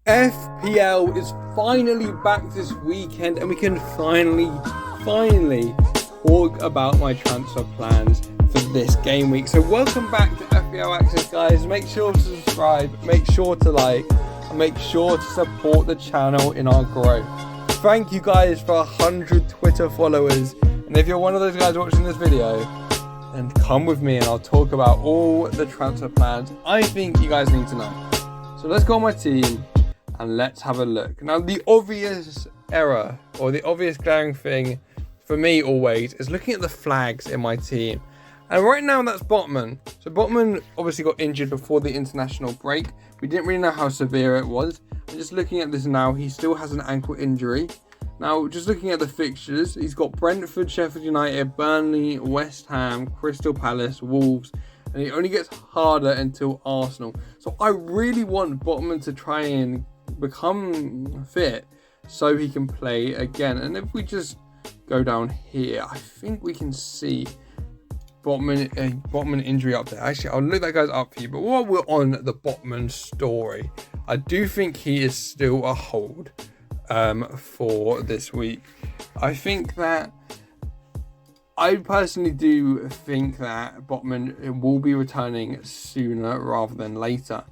FPL is finally back this weekend and we can finally talk about my transfer plans for this game week. So welcome back to FPL Access, guys. Make sure to subscribe, make sure to like, and make sure to support the channel in our growth. Thank you guys for 100 Twitter followers, and if you're one of those guys watching this video, then come with me and I'll talk about all the transfer plans I think you guys need to know. So let's go on my team and let's have a look. Now, the obvious error, or the obvious glaring thing for me always, is looking at the flags in my team. And right now that's Botman. So Botman obviously got injured before the international break. We didn't really know how severe it was. And just looking at this now, he still has an ankle injury. Now, just looking at the fixtures, he's got Brentford, Sheffield United, Burnley, West Ham, Crystal Palace, Wolves, and it only gets harder until Arsenal. So I really want Botman to try and become fit so he can play again. And if we just go down here, I think we can see Botman injury up there. Actually, I'll look that guys up for you. But while we're on the Botman story, I do think he is still a hold for this week. I personally do think that Botman will be returning sooner rather than later.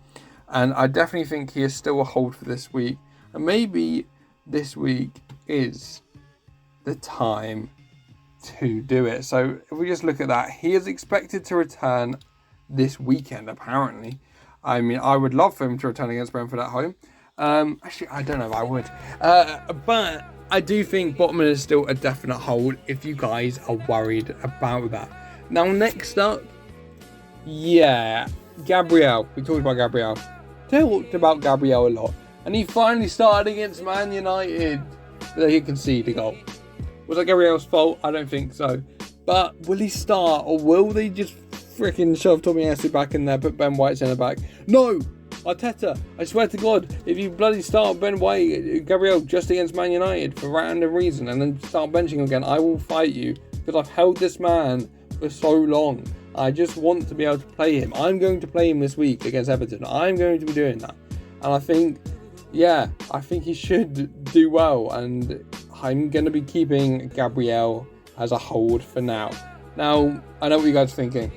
And I definitely think he is still a hold for this week. And maybe this week is the time to do it. So if we just look at that, he is expected to return this weekend, apparently. I mean, I would love for him to return against Brentford at home. Actually, I don't know if I would. But I do think Botman is still a definite hold if you guys are worried about that. Now, next up, Gabriel. We talked about Gabriel. Talked about Gabriel a lot. And he finally started against Man United. But he conceded a goal. Was that Gabriel's fault? I don't think so. But will he start, or will they just freaking shove Tomiyasu back in there, put Ben White centre back? No! Arteta, I swear to God, if you bloody start Ben White, Gabriel just against Man United for random reason and then start benching him again, I will fight you, because I've held this man for so long. I just want to be able to play him. I'm going to play him this week against Everton. I'm going to be doing that. And I think he should do well. And I'm going to be keeping Gabriel as a hold for now. Now, I know what you guys are thinking.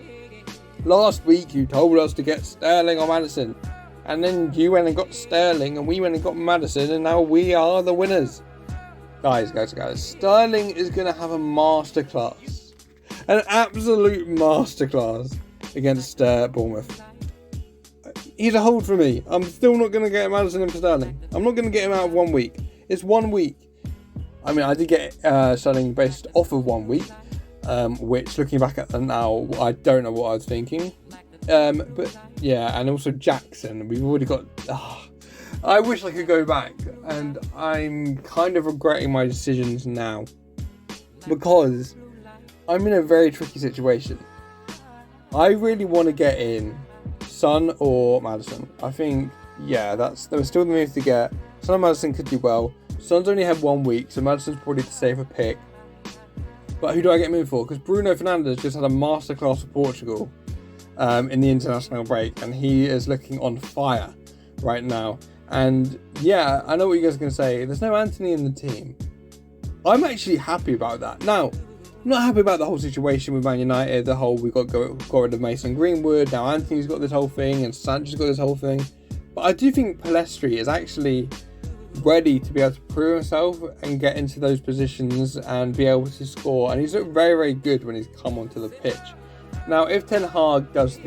Last week, you told us to get Sterling or Maddison. And then you went and got Sterling, and we went and got Maddison, and now we are the winners. Guys. Sterling is going to have a masterclass. An absolute masterclass against Bournemouth. He's a hold for me. I'm still not going to get Maddison and Sterling. I'm not going to get him out of 1 week. It's 1 week. I mean, I did get Sterling based off of 1 week, which, looking back at them now, I don't know what I was thinking. But yeah, and also Jackson. We've already got... I wish I could go back, and I'm kind of regretting my decisions now, because I'm in a very tricky situation. I really want to get in Son or Maddison. I think, there was still the move to get. Son and Maddison could do well. Son's only had 1 week, so Maddison's probably the safer pick. But who do I get moved for? Because Bruno Fernandes just had a masterclass for Portugal in the international break, and he is looking on fire right now. And yeah, I know what you guys are going to say. There's no Anthony in the team. I'm actually happy about that. Now, I'm not happy about the whole situation with Man United, the whole we got rid of Mason Greenwood, now Anthony's got this whole thing, and Sancho's got this whole thing. But I do think Palestri is actually ready to be able to prove himself and get into those positions and be able to score. And he's looked very, very good when he's come onto the pitch. Now, if Ten Hag does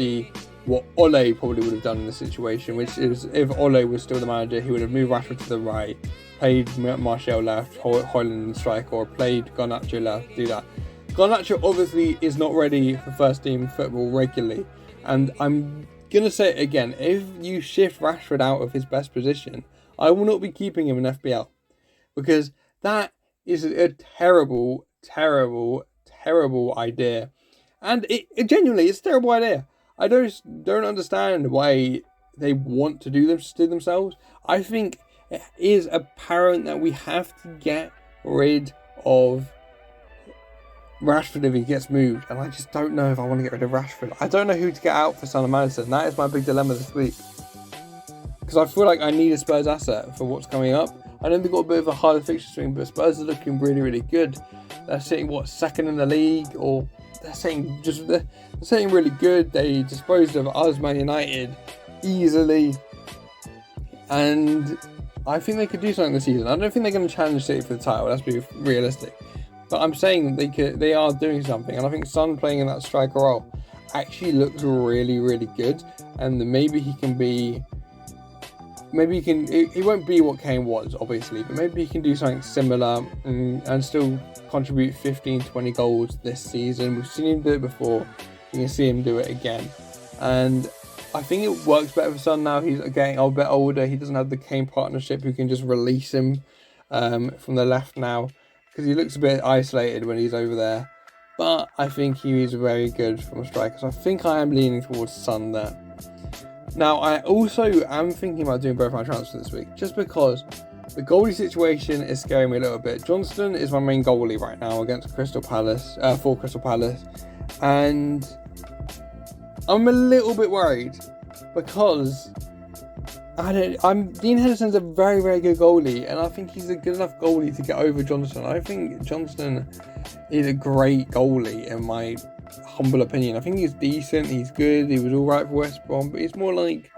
what Ole probably would have done in this situation, which is if Ole was still the manager, he would have moved Rashford to the right, played Martial left, Højlund strike, or played Garnacho left, do that. Garnacho obviously is not ready for first team football regularly, and I'm going to say it again, if you shift Rashford out of his best position, I will not be keeping him in FPL, because that is a terrible, terrible, terrible idea. And it genuinely, it's a terrible idea. I don't understand why they want to do this to themselves. I think it is apparent that we have to get rid of Rashford if he gets moved, and I just don't know if I want to get rid of Rashford. I don't know who to get out for Son and Maddison. That is my big dilemma this week. because I feel like I need a Spurs asset for what's coming up. I know they've got a bit of a harder fixture swing, but Spurs are looking really, really good. They're sitting, what, second in the league, or they're sitting really good. They disposed of us, Man United, easily, and I think they could do something this season. I don't think they're going to challenge City for the title. Let's be realistic. But I'm saying they are doing something, and I think Son playing in that striker role actually looks really, really good. And maybe he can be, he won't be what Kane was, obviously, but maybe he can do something similar and still contribute 15, 20 goals this season. We've seen him do it before. You can see him do it again. And I think it works better for Son now. He's getting a bit older. He doesn't have the Kane partnership who can just release him from the left now, because he looks a bit isolated when he's over there. But I think he is very good from a striker. So I think I am leaning towards Son there. Now, I also am thinking about doing both my transfers this week, just because the goalie situation is scaring me a little bit. Johnston is my main goalie right now against Crystal Palace, for Crystal Palace. And I'm a little bit worried because Dean Henderson's a very, very good goalie, and I think he's a good enough goalie to get over Johnston. I think Johnston is a great goalie in my humble opinion. I think he's decent, he's good, he was alright for West Brom, but he's more like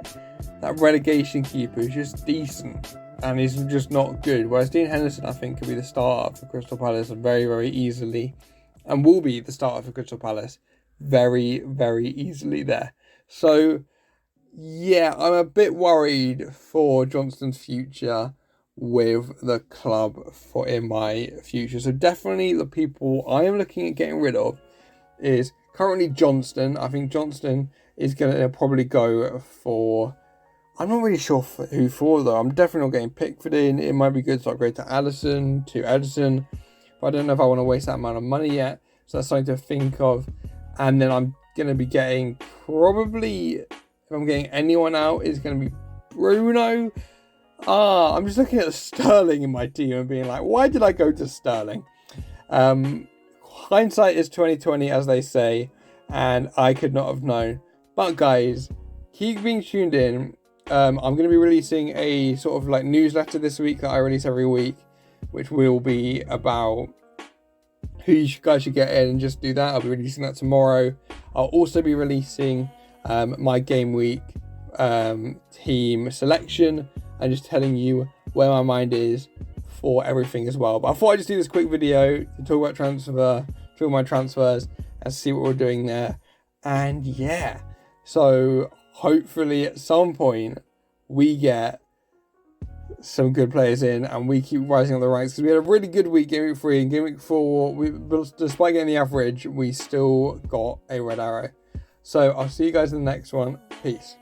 that relegation keeper who's just decent and he's just not good. Whereas Dean Henderson, I think, could be the starter for Crystal Palace very, very easily, and will be the starter for Crystal Palace very, very easily there. So yeah, I'm a bit worried for Johnston's future with the club in my future. So definitely the people I am looking at getting rid of is currently Johnston. I think Johnston is going to probably go for, I'm not really sure who for though. I'm definitely not getting Pickford in. It might be good to upgrade to Addison, but I don't know if I want to waste that amount of money yet. So that's something to think of. And then I'm going to be getting probably, if I'm getting anyone out, it's going to be Bruno. I'm just looking at Sterling in my team and being like, why did I go to Sterling? Hindsight is 2020, as they say, and I could not have known. But guys, keep being tuned in. I'm going to be releasing a sort of like newsletter this week that I release every week, which will be about who you guys should get in, and just do that. I'll be releasing that tomorrow. I'll also be releasing my game week team selection and just telling you where my mind is for everything as well. But I thought I'd just do this quick video to talk about my transfers and see what we're doing there. And yeah, so hopefully at some point we get some good players in and we keep rising on the ranks, because we had a really good week, Game Week 3 and Game Week 4. Despite getting the average, we still got a red arrow. So I'll see you guys in the next one. Peace.